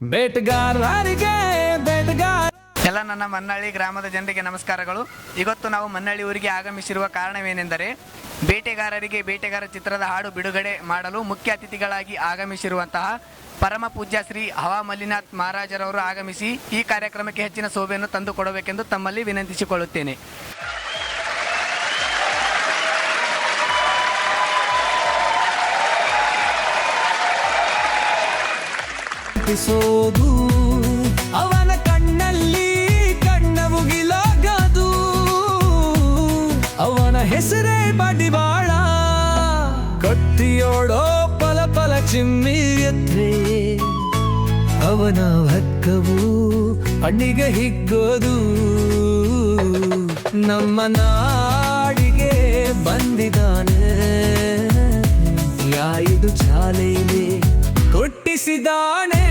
ಬೇಟೆಗಾರರಿಗೆ ಬೇಟೆಗಾರ ಎಲ್ಲ ನನ್ನ ಮನ್ನಳ್ಳಿ ಗ್ರಾಮದ ಜನರಿಗೆ ನಮಸ್ಕಾರಗಳು. ಇವತ್ತು ನಾವು ಮನ್ನಳ್ಳಿ ಊರಿಗೆ ಆಗಮಿಸಿರುವ ಕಾರಣವೇನೆಂದರೆ ಬೇಟೆಗಾರರಿಗೆ ಬೇಟೆಗಾರ ಚಿತ್ರದ ಹಾಡು ಬಿಡುಗಡೆ ಮಾಡಲು ಮುಖ್ಯ ಅತಿಥಿಗಳಾಗಿ ಆಗಮಿಸಿರುವಂತಹ ಪರಮ ಪೂಜ್ಯ ಶ್ರೀ ಹವಾ ಮಲ್ಲಿನಾಥ್ ಮಹಾರಾಜರವರು ಆಗಮಿಸಿ ಈ ಕಾರ್ಯಕ್ರಮಕ್ಕೆ ಹೆಚ್ಚಿನ ಶೋಭೆಯನ್ನು ತಂದುಕೊಡಬೇಕೆಂದು ತಮ್ಮಲ್ಲಿ ವಿನಂತಿಸಿಕೊಳ್ಳುತ್ತೇನೆ. ಅವನ ಕಣ್ಣಲ್ಲಿ ಕಣ್ಣ ಮುಗಿಲಾಗದು, ಅವನ ಹೆಸರೇ ಬಂಡಿವಾಳ. ಕತ್ತಿಯೋಡೋ ಪಲ ಪಲ ಚಿಮ್ಮಿ ಎತ್ರೆ, ಅವನ ಹಕ್ಕವು ಹಣ್ಣಿಗೆ ಹಿಗ್ಗೋದು. ನಮ್ಮ ನಾಡಿಗೆ ಬಂದಿದ್ದಾನೆ, ಯಾಯಿದು ಚಾಲೆಯಲ್ಲಿ ಕೊಟ್ಟಿಸಿದಾನೆ.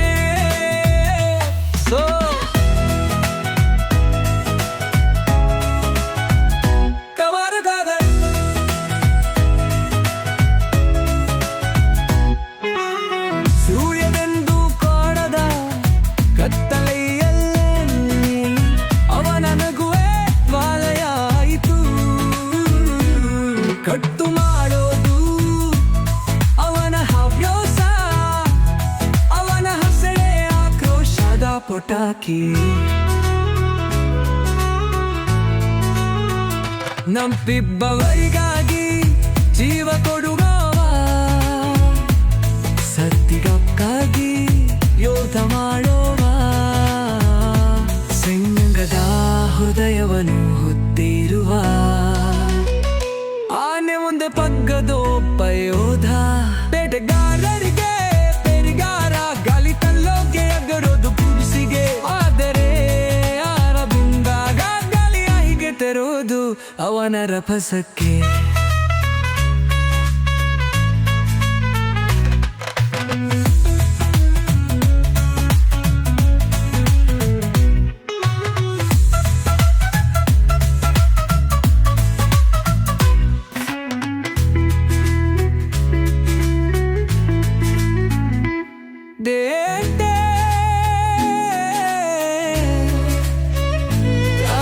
ಸೂರ್ಯನೆಂದು ಕಾಣದ ಕತ್ತಲೆಯಲ್ಲಿ ಅವನ ನಗುವೆ ವಾಲಯ ಆಯಿತು. ಕಟ್ಟು ಮಾಡೋದು ಅವನ ಹವ್ಯಾಸ, ಅವನ ಹಸಳೆ ಆಕ್ರೋಶದ ಪೊಟಾಕಿ. ನಂಬಿಬ್ಬವರಿಗಾಗಿ ಜೀವ ಕೊಡುವವ, ಸತ್ತಿಗಕ್ಕಾಗಿ ಯೋಧ ಮಾಡೋವ. ಸಿಂಗದ ಹೃದಯವನ್ನು ಹೊತ್ತಿರುವ ಆನೆ ಮುಂದೆ ಪಗ್ಗದೊಬ್ಬ ಯೋಧ. ಬೇಟೆಗಾರರಿಗೆ ಬೇಟೆಗಾರ ಗಾಲಿ ತಲ್ಲೋಕೆ ಎಗರೋದು ಪುರುಸಿಗೆ, ಆದರೆ ಯಾರ ಬಿಂದಾಗ ಗಾಲಿಯ ಹೀಗೆ ತೆರೋದು ಅವನ ರಭಸಕ್ಕೆ.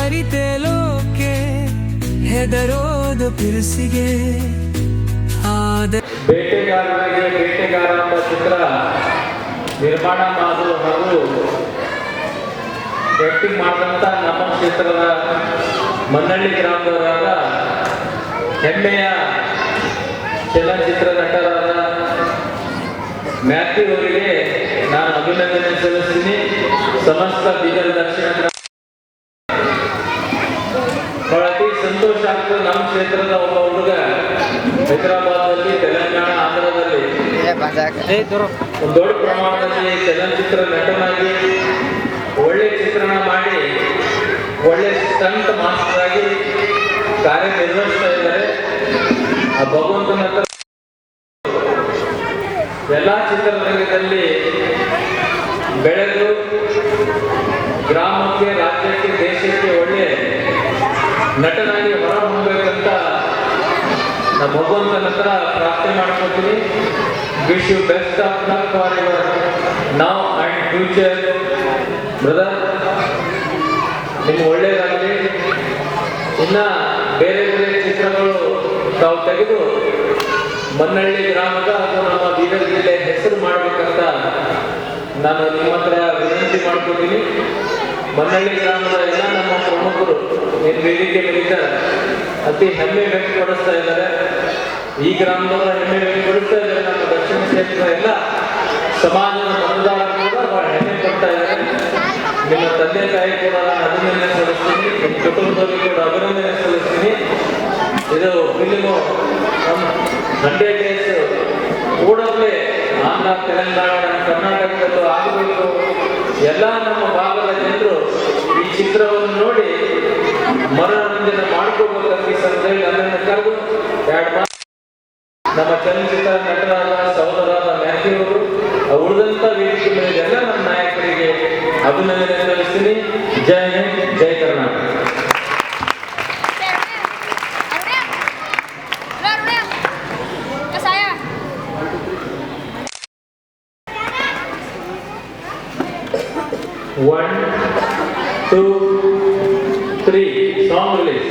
ಅರಿತೆಲೋಕೆ ಹೆದರೋದು ಪಿರುಸಿಗೆ. ಬೇಟೆಗಾರರಿಗೆ ಬೇಟೆಗಾರ ಎಂಬ ಚಿತ್ರ ನಿರ್ಮಾಣ ಮಾಡಲು ಹಾಗೂ ಆಕ್ಟಿಂಗ್ ಮಾಡಿದಂಥ ನಮ್ಮ ಕ್ಷೇತ್ರದ ಮನ್ನಳ್ಳಿ ಗ್ರಾಮದವರಾದ ಹೆಮ್ಮೆಯ ಚಲನಚಿತ್ರ ನಟರಾದ ಮ್ಯಾಥ್ಯೂ ಅವರಿಗೆ ನಾನು ಅಭಿನಂದನೆ ಸಲ್ಲಿಸ್ತೀನಿ. ಸಮಸ್ತ ಬೀದರ್ ದಕ್ಷಿಣ ಅತಿ ಸಂತೋಷ ಆಗ್ತದೆ. ನಮ್ಮ ಕ್ಷೇತ್ರದ ಒಬ್ಬ ಹುಡುಗ ಹೈದರಾಬಾದಲ್ಲಿ, ತೆಲಂಗಾಣ, ಆಂಧ್ರದಲ್ಲಿ ದೊಡ್ಡ ಪ್ರಮಾಣದಲ್ಲಿ ಚಲನಚಿತ್ರ ನಟನಾಗಿ ಒಳ್ಳೆ ಚಿತ್ರಣ ಮಾಡಿ ಒಳ್ಳೆ ಸ್ಟಂಟ್ ಮಾಸ್ಟರ್ ಆಗಿ ಕಾರ್ಯನಿರ್ವಹಿಸ್ತಾ ಇದ್ದಾರೆ. ಆ ಭಗವಂತನ ಹತ್ರ ಎಲ್ಲ ಚಿತ್ರರಂಗದಲ್ಲಿ ಬೆಳೆದು ಗ್ರಾಮಕ್ಕೆ, ರಾಜ್ಯಕ್ಕೆ, ದೇಶಕ್ಕೆ ಒಳ್ಳೆ ನಟನಾಗಿ ಹೊರ ಹೊಮ್ಮಬೇಕಂತ ನಮ್ಮ ಭಗವಂತನ ಹತ್ರ ಪ್ರಾರ್ಥನೆ ಮಾಡ್ಕೊತೀನಿ. Wish you best of luck for your now and future brother. ನಿಮ್ಗೆ ಒಳ್ಳೇದಾಗಲಿ. ಇನ್ನ ಬೇರೆ ಬೇರೆ ಚಿತ್ರಗಳು ತಾವು ತೆಗೆದು ಮನ್ನಳ್ಳಿ ಗ್ರಾಮದ ಅಥವಾ ನಮ್ಮ ಬೀದರ್ ಜಿಲ್ಲೆ ಹೆಸರು ಮಾಡಬೇಕಂತ ನಾನು ನಿಮ್ಮ ಹತ್ರ ವಿನಂತಿ ಮಾಡ್ಕೊತೀನಿ. ಮನ್ನಳ್ಳಿ ಗ್ರಾಮದ ಎಲ್ಲ ನಮ್ಮ ಪ್ರಮುಖರು ಏನು ವೇದಿಕೆ ಮೇಲಿದ್ದಾರೆ ಅತಿ ಹೆಮ್ಮೆ ವ್ಯಕ್ತಪಡಿಸ್ತಾ ಇದ್ದಾರೆ. ಈ ಗ್ರಾಮದವರ ಹೆಮ್ಮೆ ವ್ಯಕ್ತಪಡಿಸ್ತಾ ಇದ್ದಾರೆ. ನಮ್ಮ ದಕ್ಷಿಣ ಕ್ಷೇತ್ರದ ಎಲ್ಲ ಸಮಾಜದ ಮತದಾರರು ಕೂಡ ಬಹಳ ಹೆಮ್ಮೆ ಪಡ್ತಾ ಇದ್ದಾರೆ. ನಿಮ್ಮ ತಂದೆ ತಾಯಿ ಕೂಡ ನಾನು ಅಭಿನಂದನೆ ಸಲ್ಲಿಸ್ತೀನಿ. ನಿಮ್ಮ ಕುಟುಂಬದವರಿಗೆ ಕೂಡ ಅಭಿನಂದನೆ ಸಲ್ಲಿಸ್ತೀನಿ. ಇದು ಫಿಲ್ಮು ನಮ್ಮ 100 ಡೇಸ್ ಕೂಡಲೇ ಆಂಧ್ರ, ತೆಲಂಗಾಣ, ಕರ್ನಾಟಕದಲ್ಲೂ ಆಗಬೇಕು. ಎಲ್ಲ ನಮ್ಮ ಭಾಗದ ಜನರು ಈ ಚಿತ್ರವನ್ನು ನೋಡಿ ಮನೋರಂಜನೆ ಮಾಡ್ಕೋಬೇಕಂತ ಈ ಸಂದರ್ಭದಲ್ಲಿ ನನ್ನನ್ನು ಕರೆದು ನಮ್ಮ ಚಲನಚಿತ್ರ ನಟರಾದ ಸಹೋದರಾದ ಮ್ಯಾಥ್ಯೂ ಅವರು ಉಳಿದಂತ ವೇದಿಕೆ ಮೇಲೆ ಎಲ್ಲ ನಮ್ಮ ನಾಯಕರಿಗೆ ಅಭಿನಂದನೆ ಸಲ್ಲಿಸ್ತೀನಿ. ಜೈ ಹಿಂದ್, ಜೈ ಕರ್ನಾಟಕ. 1, 2, 3 song release.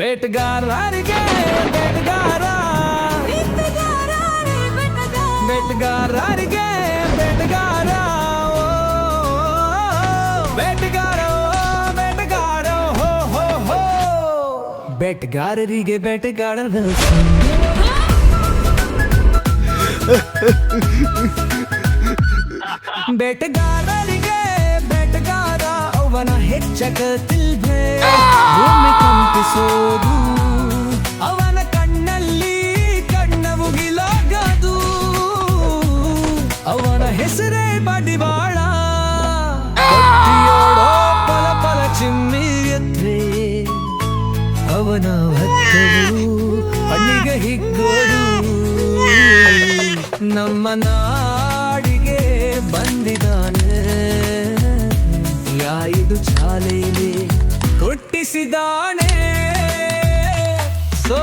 ಬೇಟಗಾರರಿಗೆ ಬೇಟಗಾರ, ಬೇಟಗಾರರಿಗೆ ಬೇಟಗಾರ, ಓ, ಬೇಟಗಾರ, ಬೇಟಗಾರ, ಹೋ ಹೋ ಹೋ. ಬೇಟಗಾರರಿಗೆ ಬೇಟಗಾರ, ಬೇಟಗಾರರಿಗೆ ಬೇಟಗಾರ, ಅವನ ಹೆಚ್ಚಕತಿಲ್ವೇ ಭೂಮಿ ಕಂಪಿಸೋದು, ಅವನ ಕಣ್ಣಲ್ಲಿ ಕಣ್ಣ ಮುಗಿಲಾಗದು, ಅವನ ಹೆಸರೇ ಬಡಿವಾಳ, ಹೊಟ್ಟಿಯೋಡೋ ಪಲ ಪಲ ಚಿಮ್ಮಿ ಎದ್ರೆ, ಅವನ ಹತ್ತವು ಹಣ್ಣಿಗೆ ಹಿಗ್ಗೋದು. ನಮ್ಮ ನಾಡಿಗೆ ಬಂದಿದ್ದಾನೆ ಯಾಯಿದು ಚಾಲೆಯಲ್ಲಿ ಹುಟ್ಟಿಸಿದಾನೆ. ಸೋ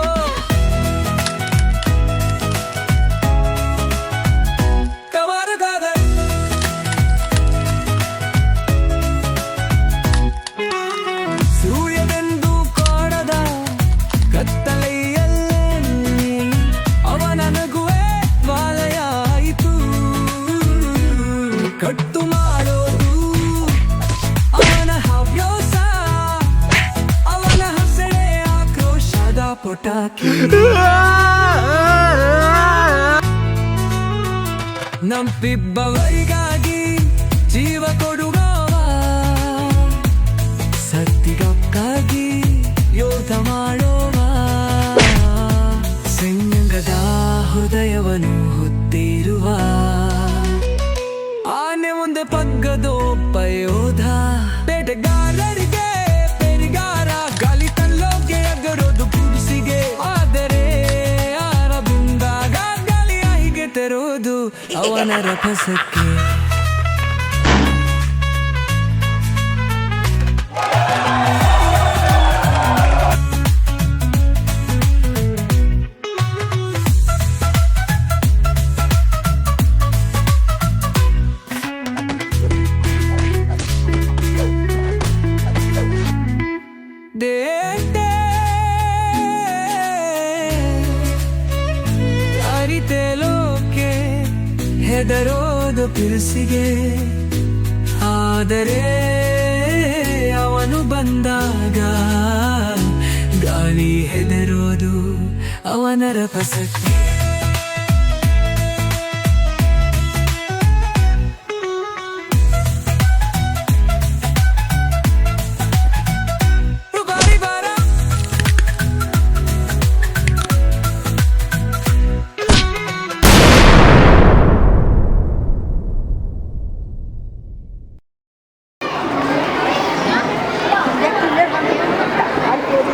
ಕವರಗಾದ ಸೂರ್ಯನೆಂದು ಕಾಣದ ಕತ್ತಲೆಯಲ್ಲಿ ಅವನ ನಗುವೆ ವಾಲಯ ಆಯಿತು. ಕಟ್ಟು ಮಾಡೋದು ಅವನ ಹವ್ಯಾಸ, ಅವನ ಹಸಳೆ ಆಕ್ರೋಶದ ಪೊಟಾಕಿ. ನಂಬಿಬ್ಬವರಿಗಾಗಿ ಜೀವ ಕೊಡುವವ, ಸತ್ತಿಗಕ್ಕಾಗಿ ಯೋಧ ಮಾಡೋವ, ಸಿಂಗದ ಹೃದಯವನ್ನು ಹೊತ್ತಿರುವ ಆನೆ ಮುಂದೆ ಪಗ್ಗದೊಬ್ಬ ಯೋಧ. ಬೇಟೆಗಾರರಿಗೆ ಬೇಟೆಗಾರ, ಗಾಲಿ ತಲ್ಲೋಕೆ ಎಗರೋದು ಗುಡಿಸಿಗೆ, ಆದರೆ ಯಾರ ಬಿಂದಾಗ ಗಾಲಿಯ ಹೀಗೆ ತೆರೋದು ಅವನ ರಭಸಕ್ಕೆ. ಅರಿತೆಲೋಕೆ ಹೆದರೋದು ಪಿರುಸಿಗೆ, ಆದರೆ ಅವನು ಬಂದಾಗ ಗಾಳಿ ಹೆದರೋದು ಅವನ ರಭಸಕ್ಕೆ.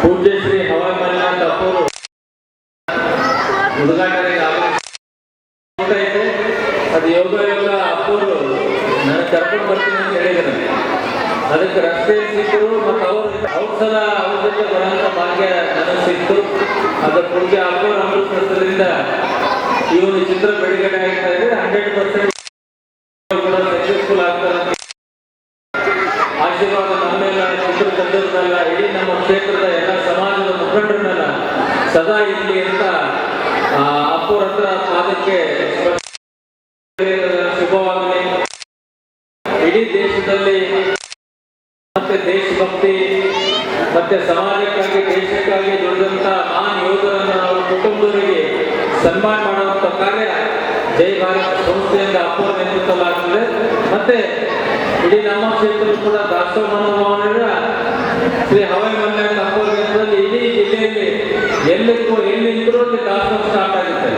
ಪೂಜ್ಯ ಶ್ರೀ ಹವಾಯಿ ಮಂಜುನಾಥ ಅಪ್ಪರು ಉದ್ಘಾಟನೆಗೆ ಐತೆ. ಅದು ಯೋಗ ಅಪ್ಪರು ನಾನು ಕರ್ಕೊಂಡು ಬರ್ತೀನಿ ಅಂತ ಹೇಳಿದ್ರು. ಅದಕ್ಕೆ ರಸ್ತೆ ಸಿಕ್ಕರು ಮತ್ತು ಅವ್ರ ಸಲ ಅವ್ರ ಜೊತೆ ಬರೋಂಥ ಭಾಗ್ಯ ನನಗೆ ಸಿಕ್ತು. ಅದರ ಪೂಜ್ಯ ಅಪ್ಪರು ಅಮೃತಸರದಿಂದ ಈ ಒಂದು ಚಿತ್ರ ಬಿಡುಗಡೆ ಆಗ್ತಾ ಇದೆ. 100% ಕೂಡ ಸಕ್ಸಸ್ಫುಲ್ ಆಗ್ತಾರೆ. ಆಶೀರ್ವಾದ ನಮ್ಮೆಲ್ಲ ಚಿತ್ರತಂಡದಲ್ಲ, ಇಡೀ ನಮ್ಮ ಕ್ಷೇತ್ರದ ಎಲ್ಲ ಸಮಾಜದ ಮುಖಂಡರನ್ನೆಲ್ಲ ಸದಾ ಇರಲಿ ಅಂತ ಅಪ್ಪರ ಹತ್ರ ಪಾದಕ್ಕೆ ಶುಭವಾಗಲಿ. ಇಡೀ ದೇಶದಲ್ಲಿ ಮತ್ತೆ ದೇಶಭಕ್ತಿ ಮತ್ತೆ ಸಮಾಜಕ್ಕಾಗಿ ದೇಶಕ್ಕಾಗಿ ದುಡಿದಂತ ಮಹಾನ್ ಯೋಧರನ್ನು ಅವರ ಕುಟುಂಬದವರಿಗೆ ಸನ್ಮಾನ ಮಾಡುವಂತ ಕಾರ್ಯ ಜೈ ಭಾರತ್ ಸಂಸ್ಥೆಯಿಂದ ಅಪ್ಪರ ನೇತೃತ್ವವಾಗ್ತದೆ. ಮತ್ತೆ ಇಡೀ ನಮ್ಮ ಕ್ಷೇತ್ರ ಕೂಡ ದಾಸೋಹ ಮನೋಭಾವನೆಯ ಶ್ರೀ ಹವಾಯಿ ಮಂಜುನಾಥ ಅಪ್ಪರ ನೇತೃತ್ವದಲ್ಲಿ ಇಡೀ ಜಿಲ್ಲೆಯಲ್ಲಿ ಎಲ್ಲಿಂದರೂ ಅಲ್ಲಿ ದಾಸೋಹ ಸ್ಟಾರ್ಟ್ ಆಗುತ್ತೆ.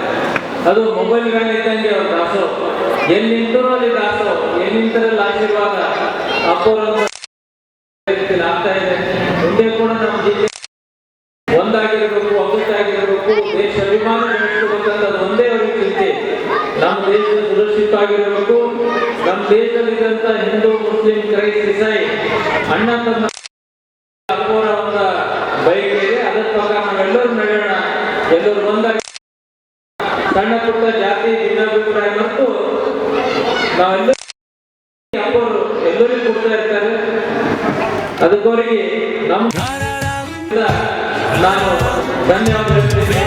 ಅದು ಮೊಬೈಲ್ಗಳಿದ್ದಂಗೆ ಅವ್ರ ದಾಸೋಹ, ಎಲ್ಲಿಂದರೂ ಅಲ್ಲಿ ದಾಸೋಹ, ಎಲ್ಲಿಂದರಲ್ಲಿ ಆಶೀರ್ವಾದ ಅಪ್ಪರ ಆಗ್ತಾ ಇದೆ. ಮುಂದೆ ಕೂಡ ನಮ್ಮ ಜಿಲ್ಲೆ ಒಂದಾಗಿರಬೇಕು, ಒಗ್ಗಟ್ಟಾಗಿರಬೇಕು, ದೇಶ ಅಭಿಮಾನ ಬೆಳೆಸಬೇಕಂತದ್ದು ಒಂದೇ ಅವರಿಗೆ ಚಿಂತೆ. ನಮ್ಮ ದೇಶ ಸುರಕ್ಷಿತ ಆಗಿರಬೇಕು. ನಮ್ಮ ದೇಶದಲ್ಲಿದ್ದಂತ ಹಿಂದೂ ಮುಸ್ಲಿಂ ಕ್ರೈಸ್ತ ಇಸಾಯಿ ಅಣ್ಣ ತಮ್ಮ ಅಪ್ಪರ ಒಂದು ಬಯಕೆ ಇದೆ. ಅದರ ಪ್ರಕಾರ ನಾವೆಲ್ಲರೂ ನಡೆಯೋಣ, ಎಲ್ಲರೂ ಒಂದಾಗಿ ಸಣ್ಣ ಪುಟ್ಟ ಜಾತಿ ಭಿನ್ನಾಭಿಪ್ರಾಯ ಮತ್ತು ನಾವೆಲ್ಲ ಅಪ್ಪರು ಎಲ್ಲರಿಗೂ ಕೊಡ್ತಾ ಇರ್ತಾರೆ. ಅದಕ್ಕವರಿಗೆ ನಮ್ಮ ನಾನು ಧನ್ಯವಾದ ಹೇಳ್ತೀನಿ.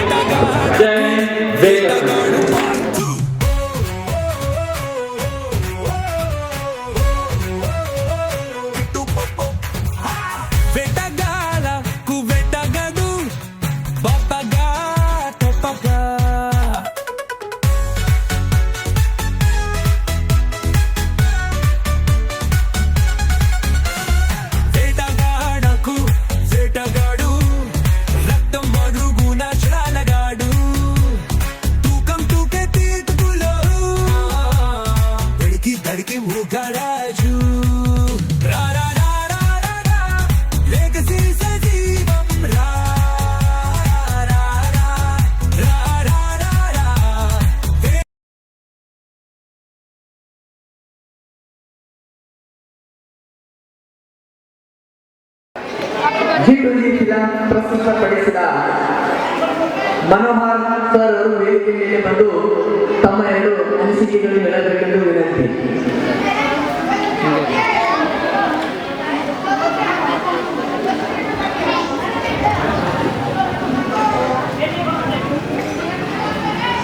ಜೈ ಹಿಂದ್, ಜೈ Karnataka. Vetagala, kuvetagadu, papaga, topaga. వేటగాడకు వేటగాడు రక్తం మరుగున చాలగాడు తూకం తూకే తీతుకులో వెడికి దడికి ఊగరాజు రా రా రా రా రా రా లేకసి సజీవం రా రా రా రా రా రా రా G2G ಫಿಲಂ ಪ್ರಸ್ತುತಪಡಿಸಿದ ಮನೋಹರ್ ಸರ್ ಅವರು ವೇದಿಕೆ ಮೇಲೆ ಬಂದು ತಮ್ಮ 2 ಅನಿಸಿಕೆಗಳನ್ನು ಹೇಳಬೇಕೆಂದು ವಿನಂತಿ.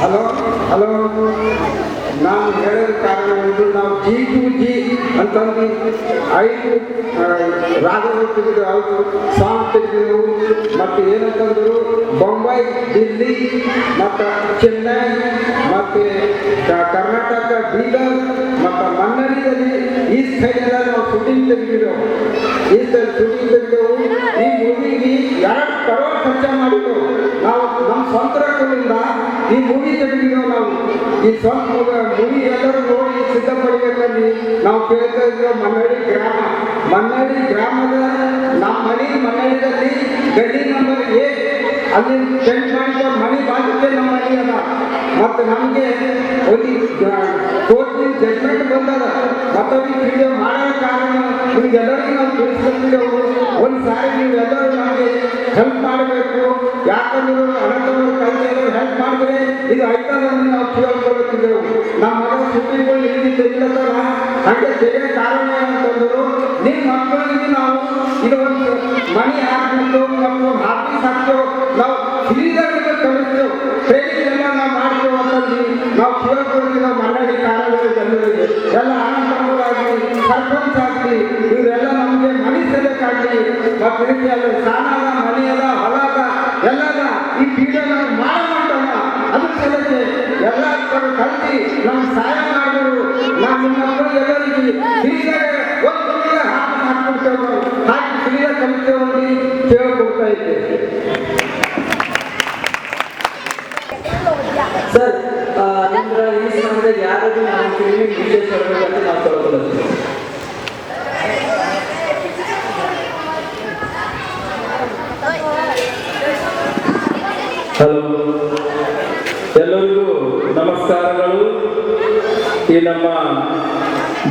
ಹಲೋ ನಾನು ಹೇಳೋದ ಕಾರಣ ಒಂದು ನಾವು G2G ಅಂತಂದು 5 ರಾಗಗಳು ತೆಗೆದು 5 ಸಾಂಗ್ ತೆಗೆದೆವು. ಮತ್ತು ಏನಂತಂದರು ಬೊಂಬೈ, ದಿಲ್ಲಿ ಮತ್ತು ಚೆನ್ನೈ ಮತ್ತು ಕರ್ನಾಟಕ ಬೀದರ್ ಮತ್ತು ಮನ್ನಡಿಯಲ್ಲಿ ಈ ಸೈಡ್ ಎಲ್ಲ ನಾವು ಶೂಟಿಂಗ್ ತೆಗೆದಿದ್ದೆವು. ಈ ಸೈಡ್ ಶೂಟಿಂಗ್ ತೆಗೆದೆವು. ಈ ಮೂವಿಗೆ 2 ಕರೋಡ್ ಖರ್ಚು ಮಾಡಿದ್ದೆವು. ನಾವು ನಮ್ಮ ಸ್ವಂತ ರೊಕ್ಕದಿಂದ ಈ ಮೂವಿ ತೆಗೆದಿದ್ದೆವು. ನಾವು ಈ ಸ್ವಂತ ಮೂವಿ ಎಲ್ಲರೂ ನೋಡಿ ಸಿದ್ಧಪಡಿಬೇಕಲ್ಲಿ ನಾವು ಕೇಳ್ತಾ ಇದ್ದೇವೆ. ಮನ್ನಡಿ ಗ್ರಾಮದ ನಮ್ಮ ಮನೆ ಮನ್ನಡಿದಲ್ಲಿ ಗಲ್ಲಿ ನಂಬರ್ 8 ಅಲ್ಲಿ ಟೆಂಟ್ ಮಾಡಿದ ಮನೆ ಬಾಗಿಲಿಗೆ ನಮ್ಮ ಮನೆ ಅದ. ಮತ್ತು ನಮಗೆ ಒಂದು ಕೋರ್ಟಿನ ಜಡ್ಜ್ಮೆಂಟ್ ಬಂದದ. ಮತ್ತು ಅವ್ರಿಗೆ ವಿಡಿಯೋ ಮಾಡೋ ಕಾರಣ ನಿಮಗೆಲ್ಲರಿಗೂ ನಾವು ತಿಳಿಸ್ಕೊಟ್ಟಿದ್ದೆವು. ಒಂದು ಸಾರಿ ನೀವೆಲ್ಲರೂ ನಮಗೆ ಹೆಲ್ಪ್ ಮಾಡಬೇಕು. ಯಾಕಂದ್ರೆ ಅನಂತವರು ಕಲ್ಚರ್ ಹೆಲ್ಪ್ ಮಾಡಿದ್ರೆ ಇದು ಆಯ್ತದಂದ್ರೆ ನಾವು ಕೇಳ್ಕೊಳ್ತಿದ್ದೆವು. ನಮ್ಮ ಮಗ ಸುದ್ದಿಗಳು ಇಲ್ಲಿ ತೆಗಿಲತ್ತಲ್ಲ ಹಾಗೆ ತೆಗೆಯ ಕಾರಣ ಏನಂತಂದರು ನಿಮ್ಮ ಮಕ್ಕಳಿಗೆ ನಾವು ಇದು ಒಂದು ಮನೆ ಹಾಕ್ಬಿಟ್ಟು ಮತ್ತು ಆಫೀಸ್ ಹಾಕ್ತೇವೆ. ನಾವು ಹಿರಿಯರಿಗೆ ಕಲಿಸ್ತೇವೆ. ಟ್ರೈನಿಂಗ್ ಎಲ್ಲ ನಾವು ಮಾಡ್ತೇವೆ ಅಂತಂದು ನಾವು ಕೇಳ್ಕೊಳ್ತೀವಿ. ಮನ್ನಡಿ ಕಾರ್ಯಗಳು ಜನರಿಗೆ ಎಲ್ಲ ಅನಂತರಾಗಲಿ ಸರ್ಪಂಚ್ ಆಗಲಿ ಇವರೆಲ್ಲ ನಮಗೆ ಮನೆ ಸೆಲೆಕ್ಟಾಗಲಿ ಮತ್ತು ಇದಕ್ಕೆ ಅಲ್ಲಿ ಸಾಲದ ಮನೆಯದ ಹೊಲದ ಎಲ್ಲದ ಈ ಪೀಡೆ ನಾವು ಮಾಡಮಾಟಲ್ಲ. ಅದ್ರ ಸಲಕ್ಕೆ ಎಲ್ಲ ಕಲಿತು ನಮ್ಮ ಸಹಾಯ ಮಾಡಿದ್ರು. ನಾವು ನಿಮ್ಮ ಮಕ್ಕಳು ಎಲ್ಲರಿಗೆ ಹಿರಿಯರಿಗೆ ಒಂದು ಹಾಕ್ಬಿಡ್ತೇವೆ. ಹಾಕಿ ಹಿರಿಯ ಕಲಿತೇವೆ ಕೇಳ್ಕೊಡ್ತಾ ಇದ್ದೇವೆ. ಸರ್ ನಿಮ್ಗೆ ಈ ಸಮಯದಲ್ಲಿ ಯಾರಾದ್ರೂ ನಾವು ಫಿಲ್ಮಿಂಗ್ ವಿಶೇಷ ಹೇಳಬೇಕಂತ ನಾವು ತಗೊಳ್ತೀವಿ. ಹಲೋ, ಎಲ್ಲರಿಗೂ ನಮಸ್ಕಾರಗಳು. ಈ ನಮ್ಮ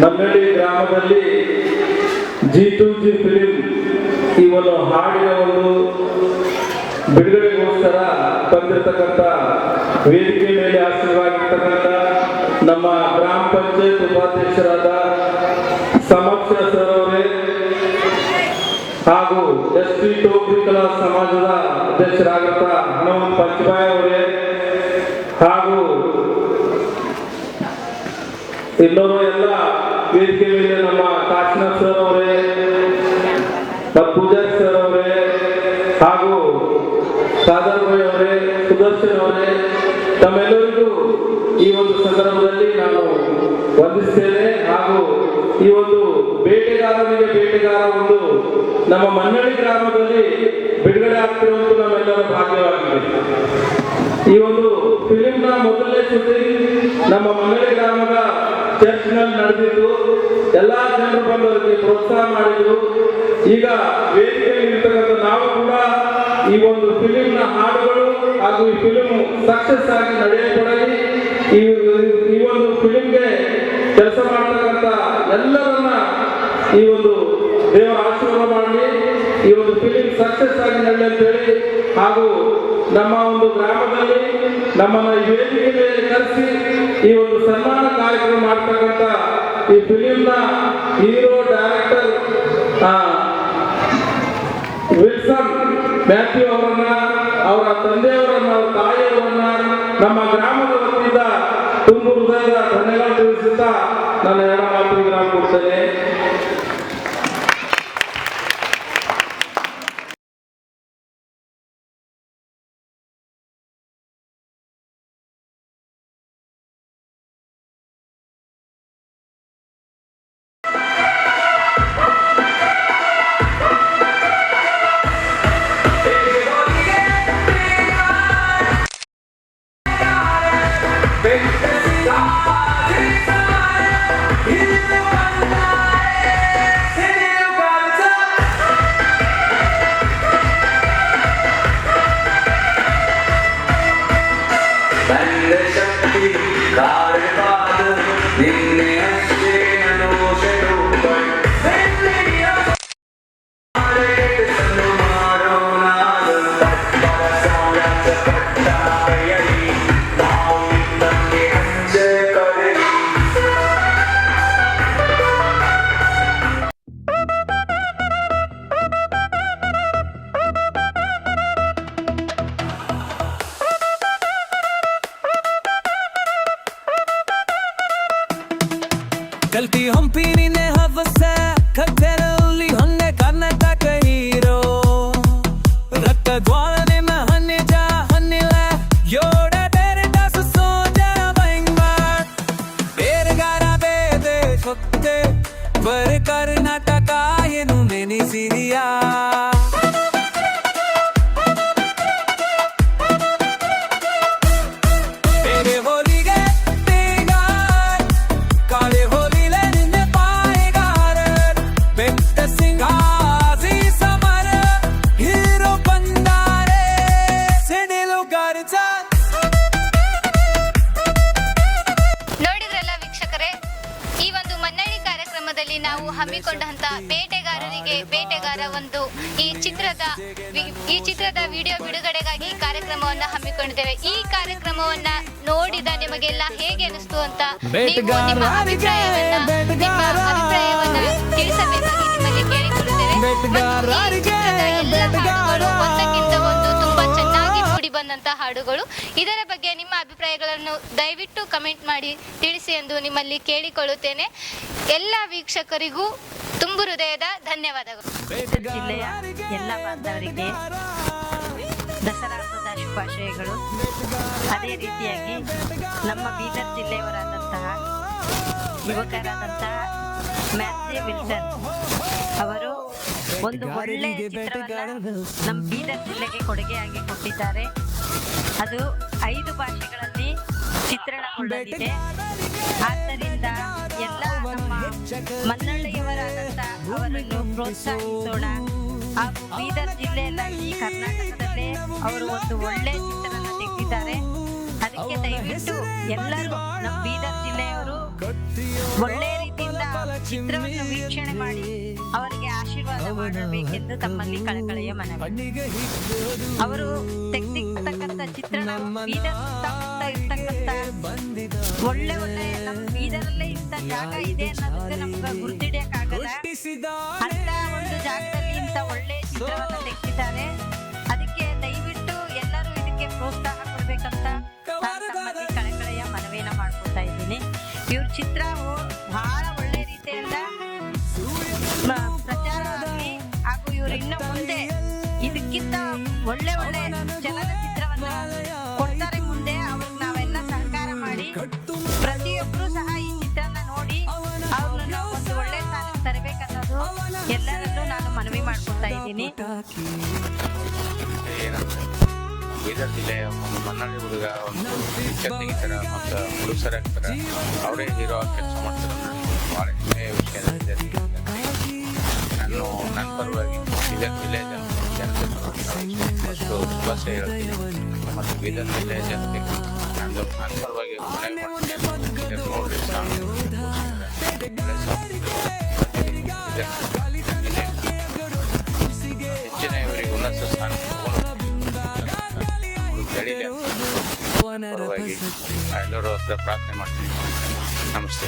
ಮನ್ನಡಿ ಗ್ರಾಮದಲ್ಲಿ G2G ಫಿಲಿಂ ಈ ಒಂದು ಹಾಡಿನ ಒಂದು ಬಿಡುಗಡೆಗೋಸ್ಕರ ಬಂದಿರತಕ್ಕಂಥ ವೇದಿಕೆ ಮೇಲೆ ಆಸೀನವಾಗಿರ್ತಕ್ಕಂಥ ನಮ್ಮ ಗ್ರಾಮ ಪಂಚಾಯತ್ ಉಪಾಧ್ಯಕ್ಷರಾದ ಸಮಕ್ಷ ಸರ್ ಅವರೇ ಹಾಗೂ ST ಟೋಕ್ರಿ ಕಲಾ ಸಮಾಜದ ಅಧ್ಯಕ್ಷರಾದಂಥ ಹನುಮಂತ್ ಪಂಚಬಾಯ್ ಅವರೇ ಹಾಗೂ ಇನ್ನೊರು ಎಲ್ಲ ವೇದಿಕೆ ಮೇಲೆ ನಮ್ಮ ಕಾಶಿನಾಥ್ ಸರ್ ಅವರೇ ಮತ್ತು ಪೂಜಾರಿ ಸರ್ ಅವರೇ ಹಾಗೂ ಸಾದರ್ ಭಾಯ್ ಅವರೇ, ಸುದರ್ಶನ್ ಅವರೇ, ತಮ್ಮೆಲ್ಲರಿಗೂ ಈ ಒಂದು ಸಂದರ್ಭದಲ್ಲಿ ನಾನು ವಂದಿಸ್ತೇನೆ. ಹಾಗೂ ಈ ಒಂದು ಬೇಟೆಗಾರನಿಗೆ ಬೇಟೆಗಾರ ಒಂದು ನಮ್ಮ ಮನ್ನಡಿ ಗ್ರಾಮದಲ್ಲಿ ಬಿಡುಗಡೆ ಆಗ್ತಿರುವಂತ ನಮ್ಮೆಲ್ಲರ ಭಾಗ್ಯವಾಗಿದೆ. ಈ ಒಂದು ಫಿಲಿಂನ ಮೊದಲನೇ ಶೂಟಿಂಗ್ ನಮ್ಮ ಮನ್ನಡಿ ಗ್ರಾಮದ ಚರ್ಚ್ನಲ್ಲಿ ನಡೆದಿದ್ದು. ಎಲ್ಲಾ ಜನರು ಬಂದು ಅದಕ್ಕೆ ಪ್ರೋತ್ಸಾಹ ಮಾಡಿದ್ರು. ಈಗ ವೇದಿಕೆಯಲ್ಲಿ ಇರ್ತಕ್ಕಂಥ ನಾವು ಕೂಡ ಈ ಒಂದು ಫಿಲಿಂನ ಹಾಡುಗಳು ಹಾಗೂ ಈ ಫಿಲಿಂ ಸಕ್ಸಸ್ ಆಗಿ ನಡೆಯತೊಡಗಿ ಈ ಒಂದು ಫಿಲಿಂಗೆ ಕೆಲಸ ಮಾಡ್ತಕ್ಕಂಥ ಎಲ್ಲರನ್ನ ಈ ಒಂದು ದೇವರ ಆಶೀರ್ವಾದ ಮಾಡಿ ಈ ಒಂದು ಫಿಲಿಂ ಸಕ್ಸಸ್ ಆಗಿ ನಡಲಿ ಅಂತೇಳಿ, ಹಾಗೂ ನಮ್ಮ ಒಂದು ಗ್ರಾಮದಲ್ಲಿ ನಮ್ಮನ್ನ ಈ ವೇದಿಕೆ ಮೇಲೆ ಕರೆಸಿ ಈ ಒಂದು ಸನ್ಮಾನ ಕಾರ್ಯಕ್ರಮ ಮಾಡ್ತಕ್ಕಂಥ ಈ ಫಿಲಿಂನ ಹೀರೋ ಡೈರೆಕ್ಟರ್ ವಿಲ್ಸನ್ ಮ್ಯಾಥ್ಯೂ ಅವರನ್ನ, ಅವರ ತಂದೆಯವರನ್ನ, ಅವರ ತಾಯಿಯವರನ್ನ ನಮ್ಮ ಗ್ರಾಮದ ವತಿಯಿಂದ ತುಂಬ ಹೃದಯದ ಧನ್ಯವಾದ ತಿಳಿಸುತ್ತಾ ನನ್ನ ಎರಡು ಮಾತಿಗೆ ನಾನು ಕೊಡ್ತೇನೆ. ಕಲ್ತಿ ಹಂಪಿ ನಿನ್ನೆ ಹವಸ ಕತ್ತರಲ್ಲಿ ಹೊನ್ನೆ ಕರ್ನಾಟಕ ಹೀರೋ ರಕ್ತ ದ್ವಾರನಿನ ಹನ್ನೆಜ ಹನ್ನಿಲ ಯೋಡ ಬೇರೆ ದಾಸು ಸೋಜರ ಬೈಂಗಾರ್ ಬೇರೆಗಾರ ಬೇದೆ ಕೊತ್ತೆ ಬರ ಕರ್ನಾಟಕ ಏನು ನೆನೆಸಿರಿಯಾ ನಾವು ಹಮ್ಮಿಕೊಂಡಂತ ಬೇಟೆಗಾರರಿಗೆ ಬೇಟೆಗಾರ ಒಂದು ಈ ಚಿತ್ರದ ವಿಡಿಯೋ ಬಿಡುಗಡೆಗಾಗಿ ಕಾರ್ಯಕ್ರಮವನ್ನ ಹಮ್ಮಿಕೊಂಡಿದ್ದೇವೆ. ಈ ಕಾರ್ಯಕ್ರಮವನ್ನ ನೋಡಿದ ನಿಮಗೆಲ್ಲ ಹೇಗೆ ಅನಿಸ್ತು ಅಂತ ನೀವು ನಿಮ್ಮ ಅಭಿಪ್ರಾಯವನ್ನ ತಿಳಿಸಬೇಕಾಗಿ ನಿಮ್ಮಲ್ಲಿ ಕೇಳಿಕೊಳ್ಳುತ್ತೇವೆ. ಎಲ್ಲ ಹಾಡುಗಳು ಒಂದಕ್ಕಿಂತ ಒಂದು ತುಂಬಾ ಚೆನ್ನಾಗಿ ಮೂಡಿ ಬಂದಂತ ಹಾಡುಗಳು. ಇದರ ಬಗ್ಗೆ ನಿಮ್ಮ ಅಭಿಪ್ರಾಯಗಳನ್ನು ದಯವಿಟ್ಟು ಕಮೆಂಟ್ ಮಾಡಿ ತಿಳಿಸಿ ಎಂದು ನಿಮ್ಮಲ್ಲಿ ಕೇಳಿಕೊಳ್ಳುತ್ತೇನೆ. ಎಲ್ಲ ವೀಕ್ಷಕರಿಗೂ ತುಂಬು ಹೃದಯದ ಧನ್ಯವಾದಗಳು. ಜಿಲ್ಲೆಯ ಎಲ್ಲ ಬಾಂಧವರಿಗೆ ದಸರಾ ಹಬ್ಬದ ಶುಭಾಶಯಗಳು. ಅದೇ ರೀತಿಯಾಗಿ ನಮ್ಮ ಬೀದರ್ ಜಿಲ್ಲೆಯವರಾದಂತಹ ಯುವಕರಾದಂತಹ ಮ್ಯಾಥ್ಯೂ ವಿಲ್ಸನ್ ಅವರು ಒಂದು ಒಳ್ಳೆಯ ಚಿತ್ರವನ್ನು ನಮ್ಮ ಬೀದರ್ ಜಿಲ್ಲೆಗೆ ಕೊಡುಗೆಯಾಗಿ ಕೊಟ್ಟಿದ್ದಾರೆ. ಅದು 5 ಭಾಷೆಗಳಲ್ಲಿ ಚಿತ್ರಣಗೊಳ್ಳಲಿದೆ. ಆದ್ದರಿಂದ ಎಲ್ಲ ನಮ್ಮ ಮನ್ನಳ್ಳಿಯವರಾದಂಥ ಅವರನ್ನು ಪ್ರೋತ್ಸಾಹಿಸೋಣ. ಹಾಗೂ ಬೀದರ್ ಜಿಲ್ಲೆಯಲ್ಲ, ಈ ಕರ್ನಾಟಕದಲ್ಲೇ ಅವರು ಒಂದು ಒಳ್ಳೆಯ ಚಿತ್ರನ ತೆಗೆದಿದ್ದಾರೆ. ಅದಕ್ಕೆ ದಯವಿಟ್ಟು ಎಲ್ಲರೂ ನಮ್ಮ ಬೀದರ್ ಜಿಲ್ಲೆಯವರು ಒಳ್ಳೆಯ ರೀತಿಯಿಂದ ಚಿತ್ರವನ್ನು ವೀಕ್ಷಣೆ ಮಾಡಿ ಅವರಿಗೆ ಆಶೀರ್ವಾದ ಮಾಡಬೇಕೆಂದು ತಮ್ಮಲ್ಲಿ ಕಳಕಳಿಯ ಮನವಿ. ಅವರು ತೆಗೆದಿರ್ತಕ್ಕಂಥ ಚಿತ್ರಣ ಬೀದರ್ ಸುತ್ತಮುತ್ತ ಇರ್ತಕ್ಕಂಥ ಒಳ್ಳೆ ನಮ್ಮ ಬೀದರಲ್ಲೇ ಇಂಥ ಜಾಗ ಇದೆ ಅನ್ನೋದಕ್ಕೆ ನಮ್ಗೆ ಗುರುತಿಡಿಯಕ್ಕಾಗಲ್ಲ. ಅಂತ ಒಂದು ಜಾಗದಲ್ಲಿ ಇಂಥ ಒಳ್ಳೆಯ ಚಿತ್ರವನ್ನು ತೆಗೆದಿದ್ದಾರೆ. ಅದಕ್ಕೆ ದಯವಿಟ್ಟು ಎಲ್ಲರೂ ಇದಕ್ಕೆ ಪ್ರೋತ್ಸಾಹ ಕೊಡ್ಬೇಕಂತ ತಮ್ಮಲ್ಲಿ ಕಳಕಳಿಯ ಮನವಿಯನ್ನ ಮಾಡ್ಕೊತಾ ಇದ್ದೀನಿ. ಇವ್ರ ಚಿತ್ರ ಬಹಳ ಒಳ್ಳೆ ರೀತಿಯಿಂದ ಪ್ರಚಾರ ಆಗಲಿ, ಹಾಗೂ ಇವರು ಇನ್ನು ಮುಂದೆ ಇದಕ್ಕಿಂತ ಒಳ್ಳೆ ಚಲನಚಿತ್ರವನ್ನ ಕೊಡ್ತಾರೆ. ಮುಂದೆ ಅವ್ರಿಗೆ ನಾವೆಲ್ಲ ಸಹಕಾರ ಮಾಡಿ ಪ್ರತಿಯೊಬ್ಬರು ಸಹ ಈ ಚಿತ್ರನ ನೋಡಿ ಅವ್ರನ್ನ ಒಂದು ಒಳ್ಳೆ ಸ್ಥಾನಕ್ಕೆ ತರಬೇಕನ್ನೋದು ಎಲ್ಲರಲ್ಲೂ ನಾನು ಮನವಿ ಮಾಡ್ಕೊತಾ ಇದ್ದೀನಿ. ಬೀದರ್ ಜಿಲ್ಲೆಯ ಒಂದು ಮನ್ನಳ್ಳಿ ಹುಡುಗ ಒಂದು ಪಿಕ್ಚರ್ ತೆಗಿತಾರ ಮತ್ತು ಹುಡುಗಸರ ಆಗ್ತಾರ, ಅವರೇ ಹೀರೋ ಕೆಲಸ ಮಾಡ್ತಾರೆ. ಭಾಳ ಹೆಮ್ಮೆಯ ವಿಷಯ. ನನ್ನ ಪರವಾಗಿ ಬೀದರ್ ಜಿಲ್ಲೆಯ ಜನತೆ ಅಷ್ಟು ಶುಭಾಶಯ ಹೇಳ್ತೀನಿ. ಮತ್ತು ಬೀದರ್ ಜಿಲ್ಲೆಯ ಜನತೆಗೆ ನನ್ನ ಪರವಾಗಿ ನೋಡ್ರಿ ಹೆಚ್ಚಿನ ಇವರಿಗೆ ಉನ್ನತ ನಡೀಲಿ ಅಂತ ಪರವಾಗಿ ಎಲ್ಲರೂ ಹತ್ರ ಪ್ರಾರ್ಥನೆ ಮಾಡ್ತೀನಿ. ನಮಸ್ತೆ.